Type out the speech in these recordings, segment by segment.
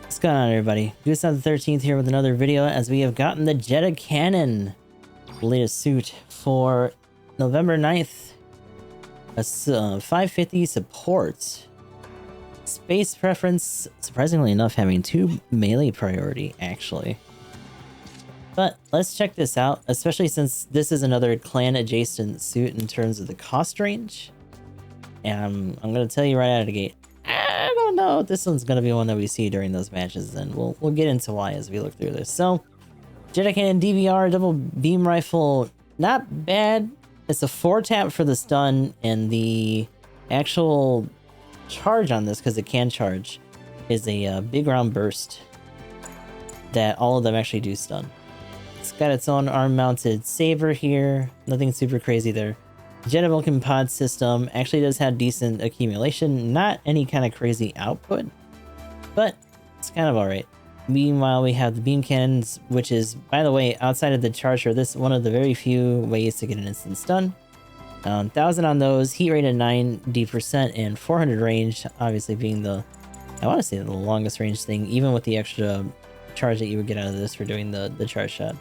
What's going on, everybody? Goose on the 13th here with another video as we have gotten the Jeda cannon, the latest suit for November 9th. A 550 support. Space preference, surprisingly enough, having 2 melee priority, actually. But let's check this out, especially since this is another clan adjacent suit in terms of the cost range. And I'm going to tell you right out of the gate, I don't know if this one's going to be one that we see during those matches, and we'll get into why as we look through this. So, Jeda cannon DVR, double beam rifle, not bad. It's a 4-tap for the stun, and the actual charge on this, because it can charge, is a big round burst that all of them actually do stun. It's got its own arm-mounted saber here, nothing super crazy there. Jeda Vulcan pod system actually does have decent accumulation, not any kind of crazy output, but it's kind of alright. Meanwhile, we have the beam cannons, which is, by the way, outside of the charger, this is one of the very few ways to get an instant stun. 1000 on those, heat rate at 90% and 400 range, obviously being the, I want to say the longest range thing, even with the extra charge that you would get out of this for doing the charge shot.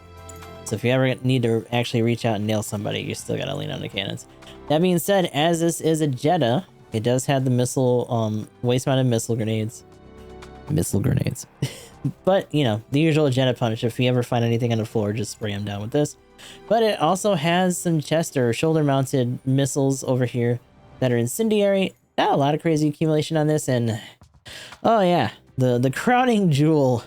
So if you ever need to actually reach out and nail somebody, you still gotta lean on the cannons. That being said, as this is a Jeda, it does have the missile, waist-mounted missile grenades. But, you know, the usual Jeda punch. If you ever find anything on the floor, just spray them down with this. But it also has some chest or shoulder-mounted missiles over here that are incendiary. Not a lot of crazy accumulation on this, and oh yeah, the crowning jewel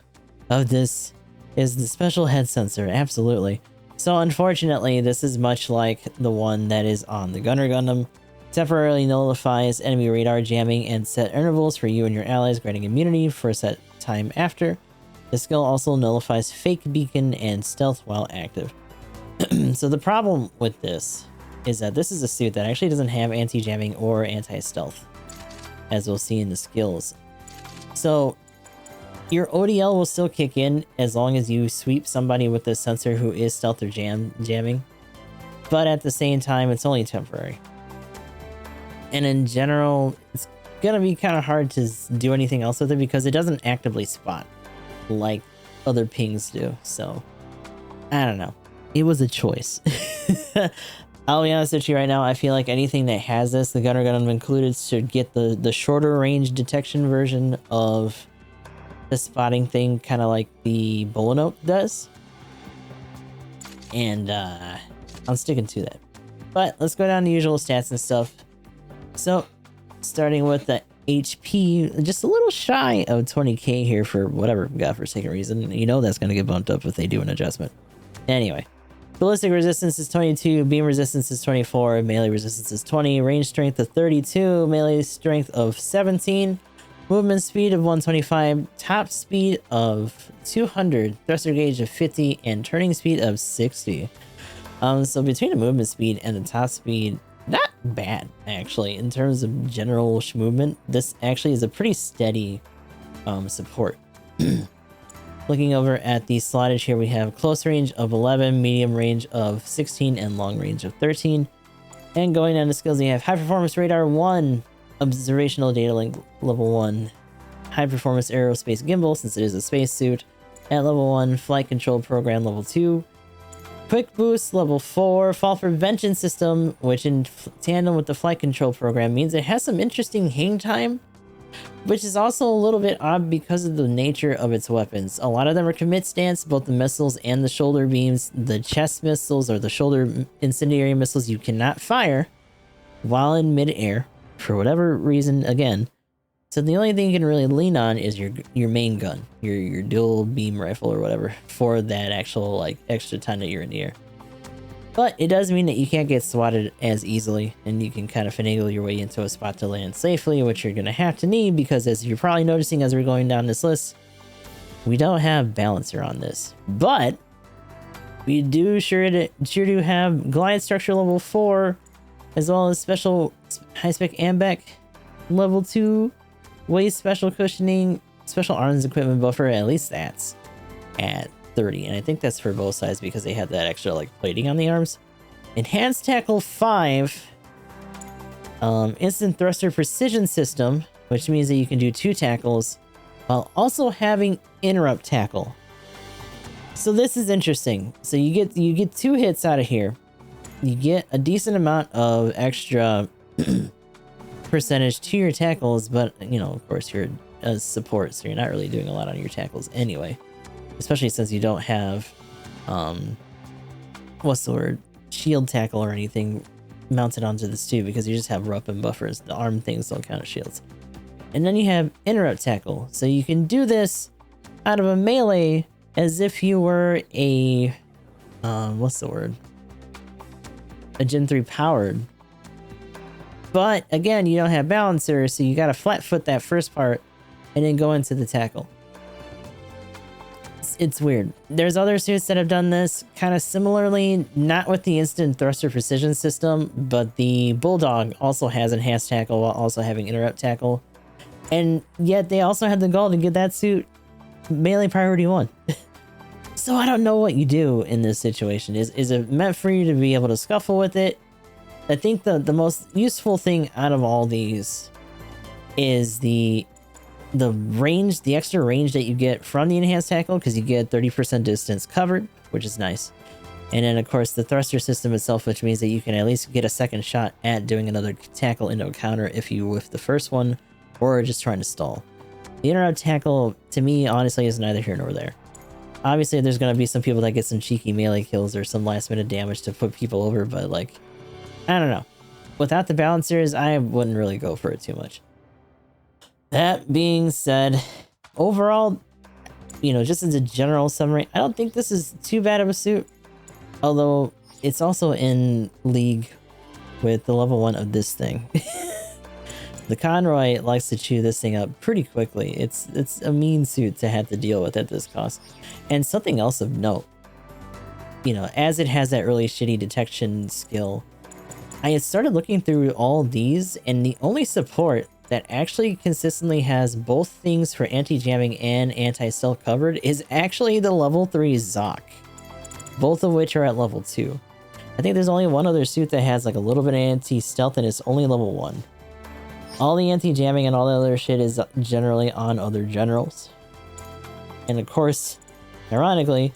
of this is the special head sensor, absolutely. So unfortunately, this is much like the one that is on the Gunner Gundam. Temporarily nullifies enemy radar jamming and set intervals for you and your allies, granting immunity for a set time after. The skill also nullifies fake beacon and stealth while active. So the problem with this is that this is a suit that actually doesn't have anti-jamming or anti-stealth, as we'll see in the skills. So your ODL will still kick in as long as you sweep somebody with this sensor who is stealth or jamming. But at the same time, it's only temporary. And in general, it's going to be kind of hard to do anything else with it because it doesn't actively spot like other pings do. So, I don't know. It was a choice. I'll be honest with you right now, I feel like anything that has this, the Gunner Gundam included, should get the shorter range detection version of the spotting thing, kind of like the Bolinote does. And I'm sticking to that. But let's go down to the usual stats and stuff. So, starting with the HP, just a little shy of 20k here for whatever godforsaken reason. You know that's going to get bumped up if they do an adjustment. Anyway, ballistic resistance is 22, beam resistance is 24, melee resistance is 20, range strength of 32, melee strength of 17, movement speed of 125, top speed of 200, thruster gauge of 50, and turning speed of 60. So between the movement speed and the top speed, not bad actually in terms of general movement. This actually is a pretty steady support. Looking over at the slottage here, we have close range of 11, medium range of 16, and long range of 13. And going down to skills, you have high performance radar 1, observational data link level 1, high performance aerospace gimbal since it is a spacesuit at level 1, flight control program level 2, quick boost level 4, fall prevention system, which in tandem with the flight control program means it has some interesting hang time, which is also a little bit odd because of the nature of its weapons. A lot of them are commit stance, both the missiles and the shoulder beams. The chest missiles or the shoulder incendiary missiles you cannot fire while in mid-air for whatever reason again. So the only thing you can really lean on is your main gun, your dual beam rifle or whatever, for that actual like extra time that you're in the air. But it does mean that you can't get swatted as easily, and you can kind of finagle your way into a spot to land safely, which you're going to have to need because, as you're probably noticing as we're going down this list, we don't have balancer on this. But we do sure do have glide structure level 4, as well as special high-spec AMBEC level 2, waist special cushioning, special arms equipment buffer, at least that's at 30, and I think that's for both sides because they had that extra like plating on the arms. Enhanced tackle 5, instant thruster precision system, which means that you can do 2 tackles while also having interrupt tackle. So this is interesting. So you get 2 hits out of here. You get a decent amount of extra percentage to your tackles, but you know, of course, you're a support, so you're not really doing a lot on your tackles anyway. Especially since you don't have what's the word? Shield tackle or anything mounted onto this too, because you just have rup and buffers. The arm things don't count as shields. And then you have interrupt tackle, so you can do this out of a melee as if you were a what's the word? A Gen 3 powered. But again, you don't have balancer, so you gotta flat foot that first part and then go into the tackle. It's weird. There's other suits that have done this kind of similarly, not with the instant thruster precision system, but the Bulldog also has enhanced tackle while also having interrupt tackle. And yet they also had the goal to get that suit melee priority 1. So I don't know what you do in this situation. Is it meant for you to be able to scuffle with it? I think the most useful thing out of all these is the range, the extra range that you get from the enhanced tackle, because you get 30% distance covered, which is nice. And then of course the thruster system itself, which means that you can at least get a second shot at doing another tackle into a counter if you whiff the first one, or just trying to stall. The interrupt tackle, to me, honestly, is neither here nor there. Obviously, there's going to be some people that get some cheeky melee kills or some last minute damage to put people over, but like, I don't know. Without the balancers, I wouldn't really go for it too much. That being said, overall, you know, just as a general summary, I don't think this is too bad of a suit. Although, it's also in league with the level 1 of this thing. The Conroy likes to chew this thing up pretty quickly. It's a mean suit to have to deal with at this cost. And something else of note, you know, as it has that really shitty detection skill, I had started looking through all these, and the only support that actually consistently has both things for anti-jamming and anti-stealth covered is actually the level 3 Zoc. Both of which are at level 2. I think there's only one other suit that has like a little bit of anti-stealth, and it's only level 1. All the anti-jamming and all the other shit is generally on other generals. And of course, ironically,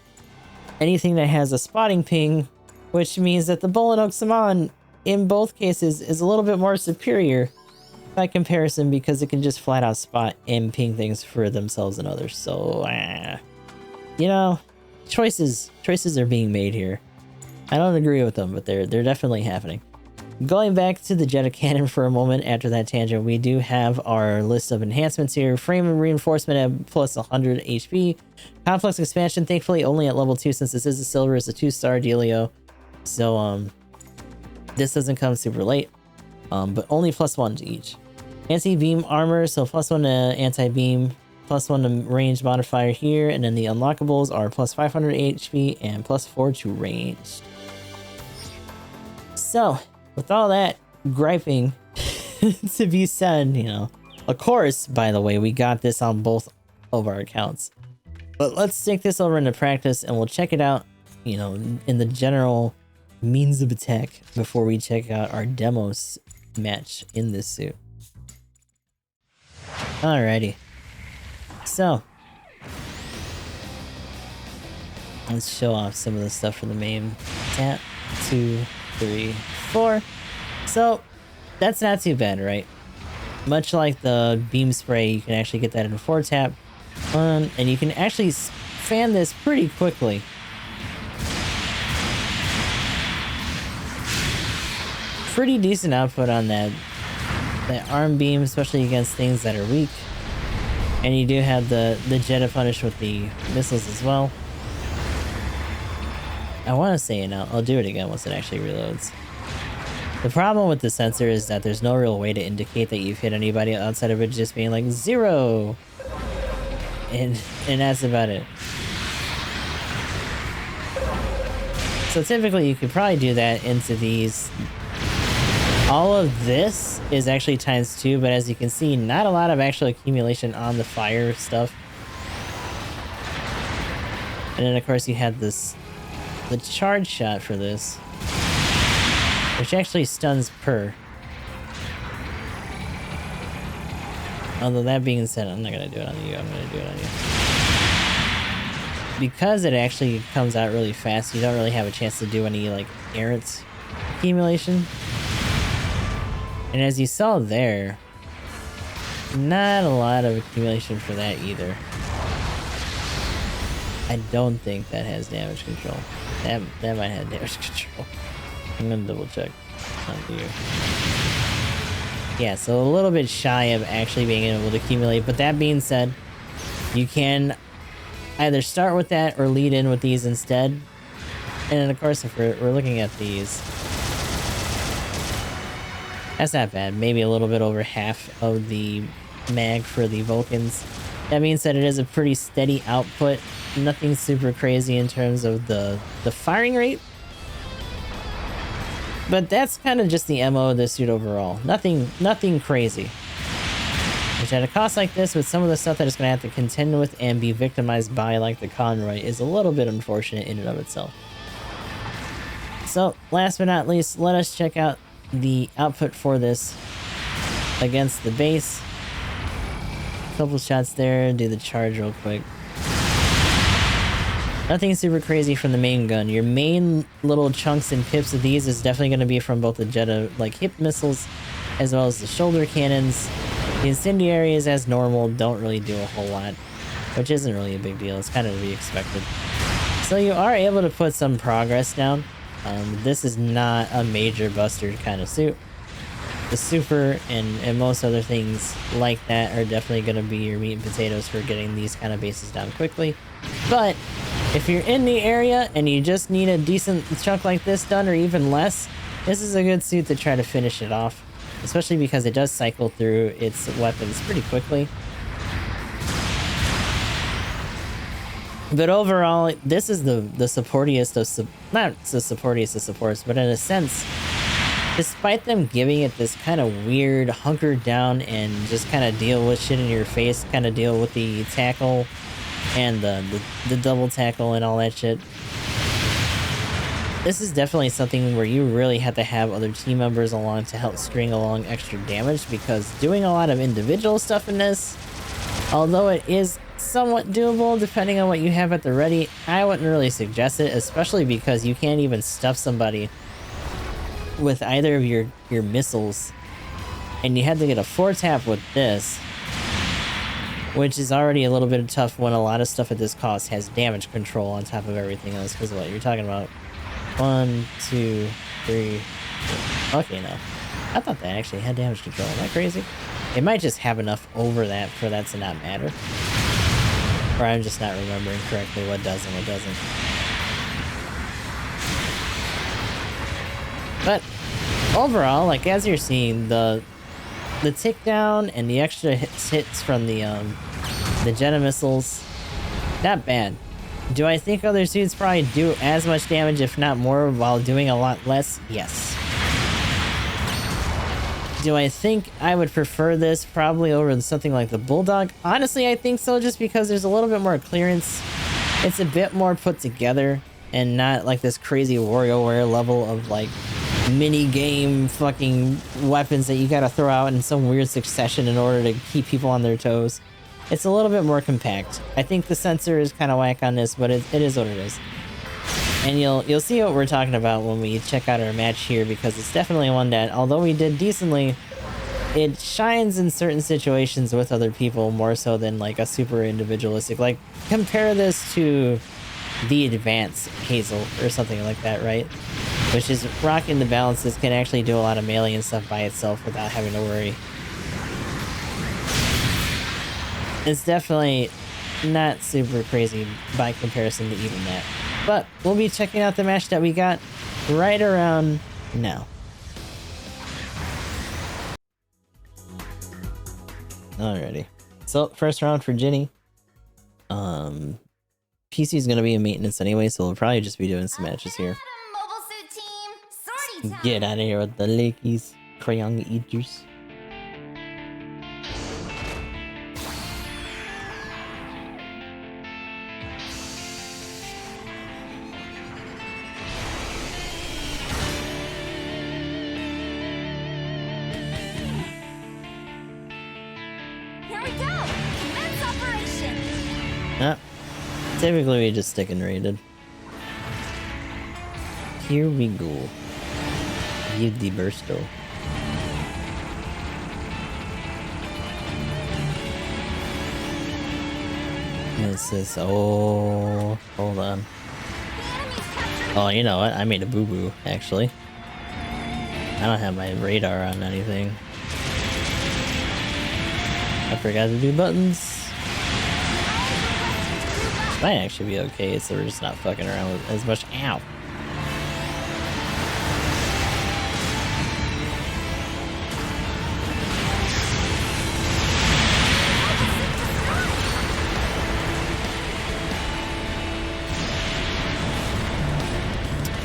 anything that has a spotting ping, which means that the Bolin Saman in both cases is a little bit more superior by comparison, because it can just flat out spot and ping things for themselves and others. So, you know, choices are being made here. I don't agree with them, but they're definitely happening. Going back to the Jeda cannon for a moment after that tangent, we do have our list of enhancements here. Frame and reinforcement at plus 100 HP. Complex expansion, thankfully only at level 2, since this is a silver, it's a 2-star dealio. So, this doesn't come super late, but only plus 1 to each. Anti-beam armor, so plus 1 to anti-beam, plus 1 to range modifier here, and then the unlockables are plus 500 HP and plus 4 to ranged. So, with all that griping to be said, you know, of course, by the way, we got this on both of our accounts. But let's take this over into practice, and we'll check it out, you know, in the general means of attack before we check out our demos match in this suit. Alrighty. So, let's show off some of the stuff for the main. Tap, 2, 3, 4. So, that's not too bad, right? Much like the beam spray, you can actually get that in a 4-tap. And you can actually fan this pretty quickly. Pretty decent output on that arm beam, especially against things that are weak. And you do have the Jeda punish with the missiles as well. I want to say it now. I'll do it again once it actually reloads. The problem with the sensor is that there's no real way to indicate that you've hit anybody outside of it just being like 0. And that's about it. So typically you could probably do that into these. All of this is actually ×2, but as you can see, not a lot of actual accumulation on the fire stuff. And then of course you had the charge shot for this, which actually stuns per. Although that being said, I'm not gonna do it on you, I'm gonna do it on you. Because it actually comes out really fast, you don't really have a chance to do any, like, errant accumulation. And as you saw there, not a lot of accumulation for that either. I don't think that has damage control. That might have damage control. I'm gonna double check on you. Yeah, so a little bit shy of actually being able to accumulate, but that being said, you can either start with that or lead in with these instead. And then of course, if we're looking at these, that's not bad. Maybe a little bit over half of the mag for the Vulcans. That being said, it is a pretty steady output. Nothing super crazy in terms of the firing rate. But that's kind of just the MO of this suit overall. Nothing crazy. Which at a cost like this, with some of the stuff that it's going to have to contend with and be victimized by, like the Conroy, is a little bit unfortunate in and of itself. So, last but not least, let us check out the output for this against the base. Couple shots there, do the charge real quick. Nothing super crazy from the main gun. Your main little chunks and pips of these is definitely going to be from both the Jeda, like, hip missiles, as well as the shoulder cannons. The incendiaries, as normal, don't really do a whole lot, which isn't really a big deal. It's kind of to be expected. So you are able to put some progress down. This is not a major buster kind of suit. The super and most other things like that are definitely going to be your meat and potatoes for getting these kind of bases down quickly. But if you're in the area and you just need a decent chunk like this done, or even less, this is a good suit to try to finish it off. Especially because it does cycle through its weapons pretty quickly. But overall, this is the supportiest of not the supportiest of supports, but in a sense, despite them giving it this kind of weird hunker down and just kind of deal with shit in your face, kind of deal with the tackle and the double tackle and all that shit. This is definitely something where you really have to have other team members along to help string along extra damage, because doing a lot of individual stuff in this, although it is somewhat doable depending on what you have at the ready, I wouldn't really suggest it, especially because you can't even stuff somebody with either of your missiles, and you had to get a 4-tap with this, which is already a little bit tough when a lot of stuff at this cost has damage control on top of everything else, because what you're talking about. 1, 2, 3, 4. Okay, no. I thought that actually had damage control. Am I crazy? It might just have enough over that for that to not matter. Or I'm just not remembering correctly what does and what doesn't. But overall, like, as you're seeing, the tick down and the extra hits from the Jeda missiles, not bad. Do I think other suits probably do as much damage, if not more, while doing a lot less? Yes. Do I think I would prefer this probably over something like the Bulldog? Honestly, I think so, just because there's a little bit more clearance. It's a bit more put together, and not like this crazy WarioWare level of, like, mini-game fucking weapons that you gotta throw out in some weird succession in order to keep people on their toes. It's a little bit more compact. I think the sensor is kind of whack on this, but it is what it is. And you'll see what we're talking about when we check out our match here, because it's definitely one that, although we did decently, it shines in certain situations with other people more so than like a super individualistic. Like, compare this to the Advanced Hazel or something like that, right? Which is rocking the balances, can actually do a lot of melee and stuff by itself without having to worry. It's definitely not super crazy by comparison to even that. But we'll be checking out the match that we got right around now. Alrighty. So, first round for Ginny. PC is going to be in maintenance anyway, so we'll probably just be doing some matches here. Get out of here with the Lakeys, crayon eaters. Here Typically we just stick and rated. Here we go. Give the bursto. This is, oh, hold on. Oh, you know what? I made a boo-boo, actually. I don't have my radar on anything. I forgot to do buttons. This might actually be okay, so we're just not fucking around with as much. Ow!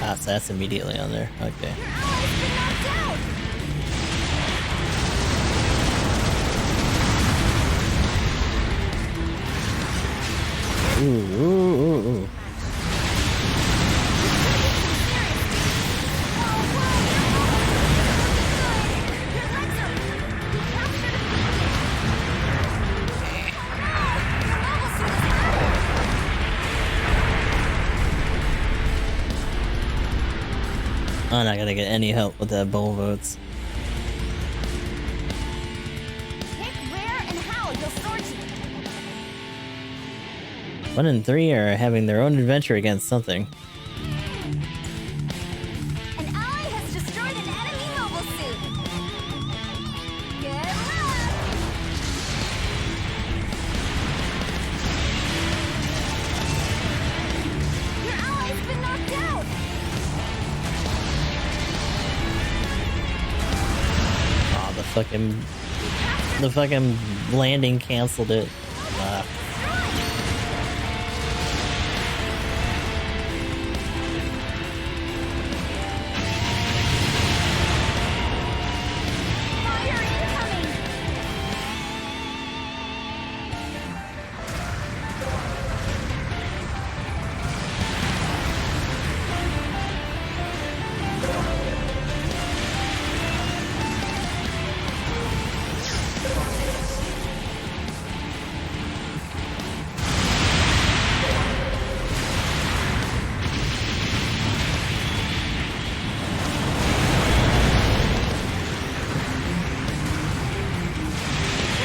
Ah, so that's immediately on there. Okay. Ooh, ooh, ooh, ooh. I'm not gonna get any help with that bull votes. Pick where and how you'll sort you. 1 and 3 are having their own adventure against something. An ally has destroyed an enemy mobile suit. Good luck. Your ally's been knocked out. Oh, the fucking landing canceled it. Fire incoming.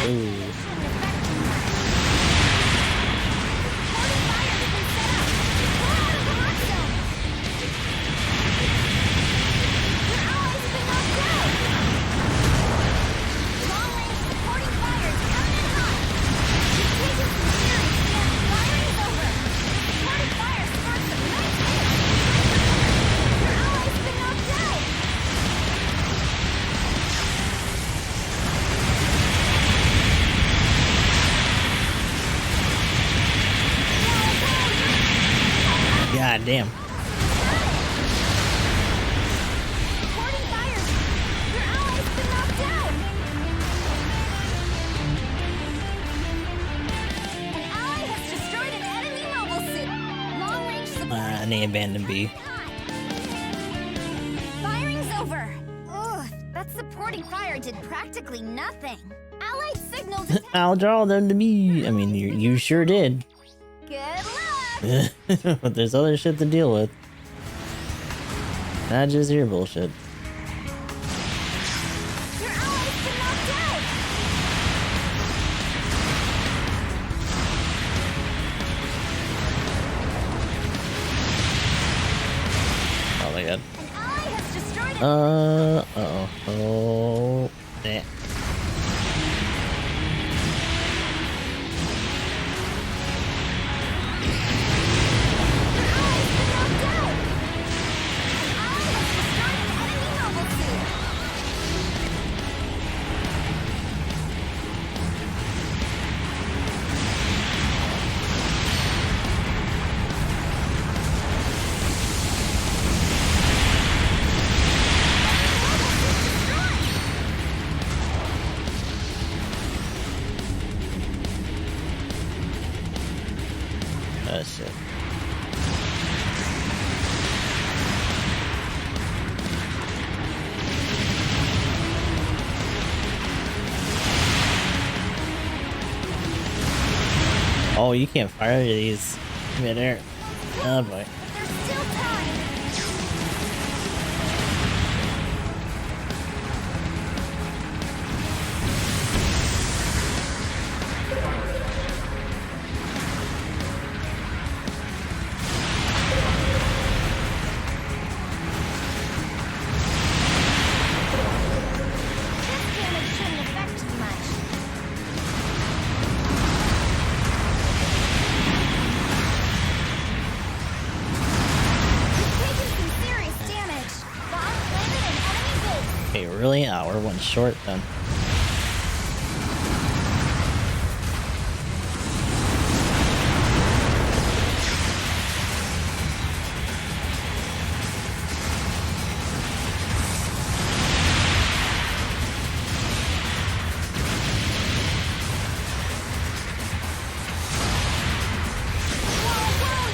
Ooh. God damn. And they abandoned B. Firing's over. Ugh, that supporting fire did practically nothing. Allied signals. I'll draw them to me. I mean, you sure did. Good luck. But there's other shit to deal with. Not just your bullshit. Your allies been knocked out. Oh my god. An ally has destroyed. Uh-oh. Oh. Yeah. Oh shit. Oh, you can't fire these midair. Oh boy. There's still time. This damage shouldn't affect too much. You've taken some serious damage. Bomb planted an enemy base. Okay, really? Oh, we're one short then.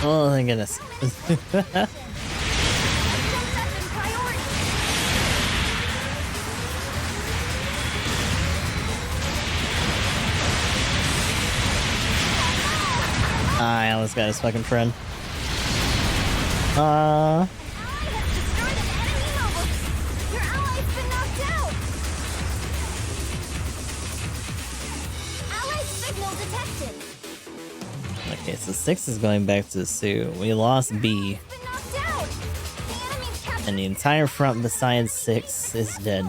Oh my goodness. Jumped up in priority. I almost got his fucking friend. Ally has destroyed an enemy mobile. Your ally's been knocked out. Allied signal detected. Okay, so 6 is going back to Sue. We lost B, Been knocked out. The enemy's captured. and the entire front besides 6 is dead.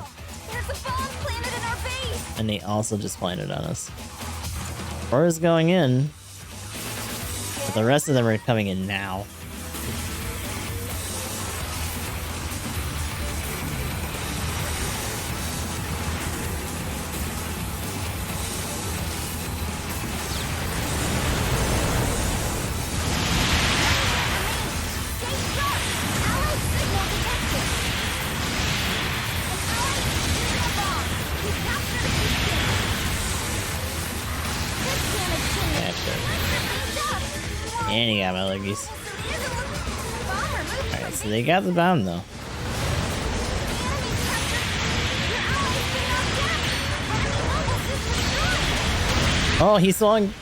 There's a bomb planted in our base. And they also just planted on us. 4 is going in, but the rest of them are coming in now. Stay sharp. Allied signal detected. An allied secured a bomb. We captured a beacon. This damage shouldn't That's it. Let's speed up. And he got my leggies. Bomb removed from Alright, so they got the bomb though. Oh, he swung.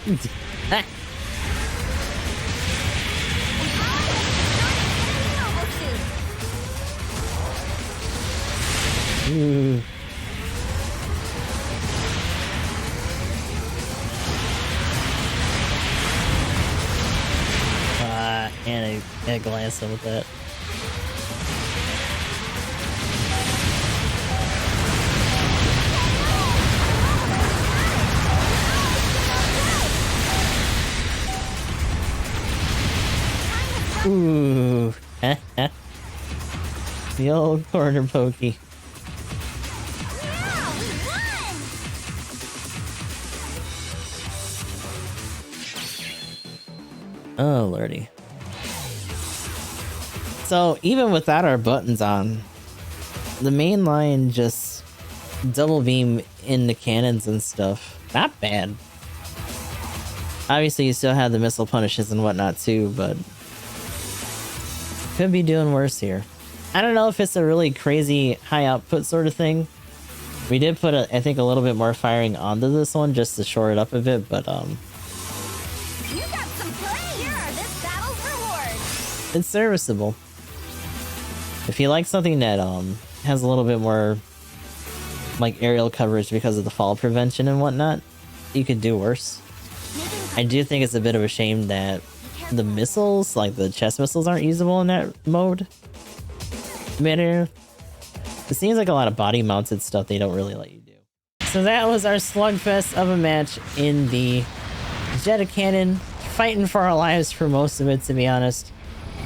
Ooh. And I glanced him with that. Ooh. The old corner pokey. Oh, lordy. So, even without our buttons on, the main line just double beam in the cannons and stuff. Not bad. Obviously, you still have the missile punishes and whatnot too, but could be doing worse here. I don't know if it's a really crazy high output sort of thing. We did put, I think, a little bit more firing onto this one just to shore it up a bit, but You got some play. Here are this battle's rewards. it's serviceable. If you like something that has a little bit more like aerial coverage because of the fall prevention and whatnot, you could do worse. I do think it's a bit of a shame that the missiles, like the chest missiles, aren't usable in that mode. Midair. It seems like a lot of body mounted stuff they don't really let you do. So that was our slugfest of a match in the Jeda cannon, fighting for our lives for most of it, to be honest.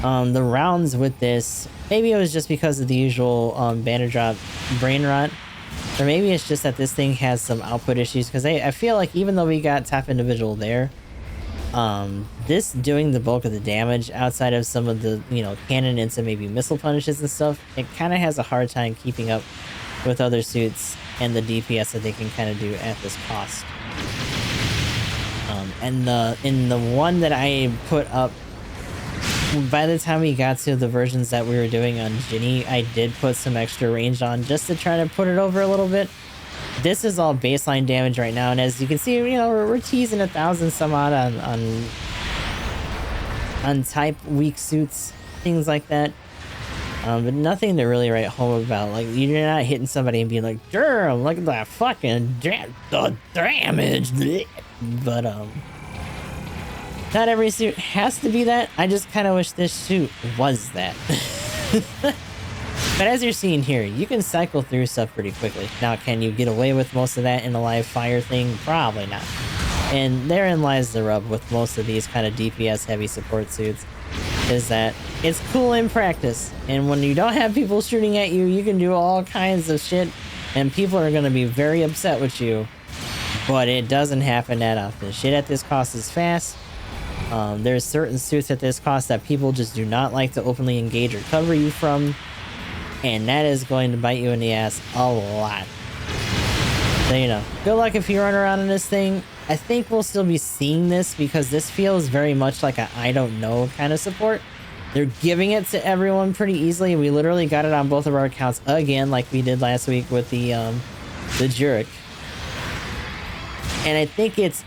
The rounds with this, maybe it was just because of the usual banner drop brain rot, or maybe it's just that this thing has some output issues, because I feel like even though we got top individual there, this doing the bulk of the damage outside of some of the, you know, cannon and some maybe missile punishes and stuff, it kind of has a hard time keeping up with other suits and the DPS that they can kind of do at this cost. And in the one that I put up, by the time we got to the versions that we were doing on Ginny, I did put some extra range on just to try to put it over a little bit. this is all baseline damage right now, and as you can see, you know, we're teasing 1,000 some odd on type weak suits, things like that. But nothing to really write home about. Like, you're not hitting somebody and being like, damn, look at that fucking the damage. But not every suit has to be that. I just kind of wish this suit was that. But as you're seeing here, you can cycle through stuff pretty quickly. Now, can you get away with most of that in a live fire thing? Probably not. And therein lies the rub with most of these kind of DPS heavy support suits, is that it's cool in practice, and when you don't have people shooting at you, you can do all kinds of shit, and people are going to be very upset with you, but it doesn't happen that often. Shit at this cost is fast. There's certain suits at this cost that people just do not like to openly engage or cover you from, and that is going to bite you in the ass a lot. So, you know, good luck if you run around in this thing. I think we'll still be seeing this because this feels very much like a I don't know kind of support. They're giving it to everyone pretty easily. We literally got it on both of our accounts again, like we did last week with the Jurek. And I think it's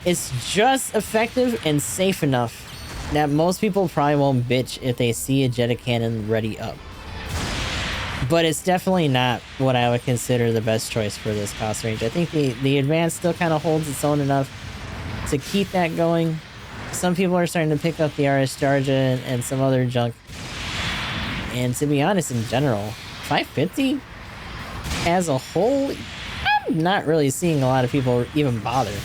just effective and safe enough that most people probably won't bitch if they see a Jeda cannon ready up. But it's definitely not what I would consider the best choice for this cost range. I think the advance still kind of holds its own enough to keep that going. Some people are starting to pick up the RS Jarja and some other junk. And to be honest, in general, 550 as a whole, I'm not really seeing a lot of people even bother.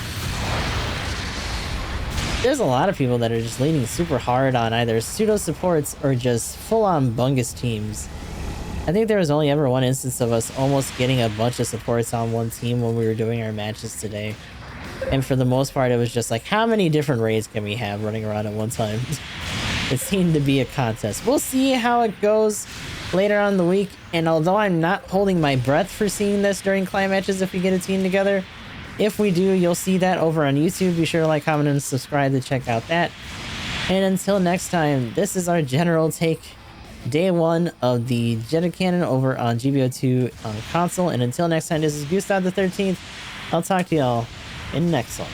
There's a lot of people that are just leaning super hard on either pseudo supports or just full-on bungus teams. I think there was only ever one instance of us almost getting a bunch of supports on one team when we were doing our matches today. And for the most part, it was just like, how many different raids can we have running around at one time? It seemed to be a contest. We'll see how it goes later on in the week. And although I'm not holding my breath for seeing this during clan matches if we get a team together, if we do, you'll see that over on YouTube. Be sure to like, comment, and subscribe to check out that. And until next time, this is our general take. Day 1 of the Jeda cannon over on GBO2 on console. And until next time, this is Gustav the 13th. I'll talk to y'all in the next one.